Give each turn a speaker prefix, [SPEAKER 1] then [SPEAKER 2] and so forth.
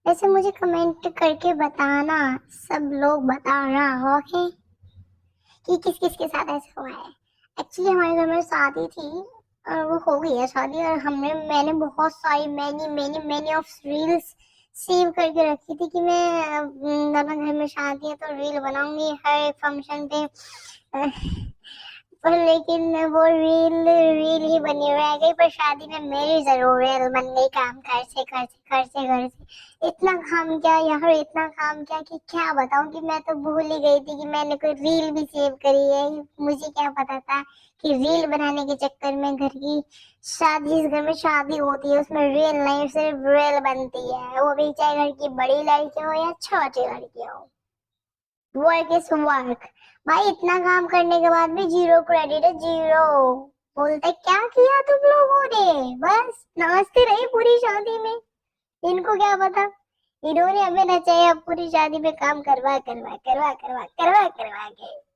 [SPEAKER 1] ऐसे मुझे कमेंट करके बताना, सब लोग बताना ओके कि किस किस के साथ ऐसा हुआ है। एक्चुअली हमारे घर में शादी थी और वो हो गई है शादी, और मैंने बहुत सारी many many many of reels save करके रखी थी कि मैं दादा घर में शादी है तो रील बनाऊंगी हर एक फंक्शन पे। पर लेकिन वो रील रील ही बनी रह गई, पर शादी में मेरी जरूर रील बन गई। काम घर से इतना काम किया यार, इतना काम किया कि क्या बताऊं, कि मैं तो भूल ही गई थी कि मैंने कोई रील भी सेव करी है। मुझे क्या पता था कि रील बनाने के चक्कर में घर की शादी, जिस घर में शादी होती है उसमें रील नहीं सिर्फ रील बनती है, वो भी चाहे घर की बड़ी लड़की हो या छोटी लड़की हो। Work is work. भाई इतना काम करने के बाद भी जीरो क्रेडिट है, जीरो। बोलते क्या किया तुम लोगों ने, बस नाचते रहे पूरी शादी में। इनको क्या पता, इन्होंने हमें नचाया पूरी शादी में काम करवा करवा करवा करवा करवा करवा के।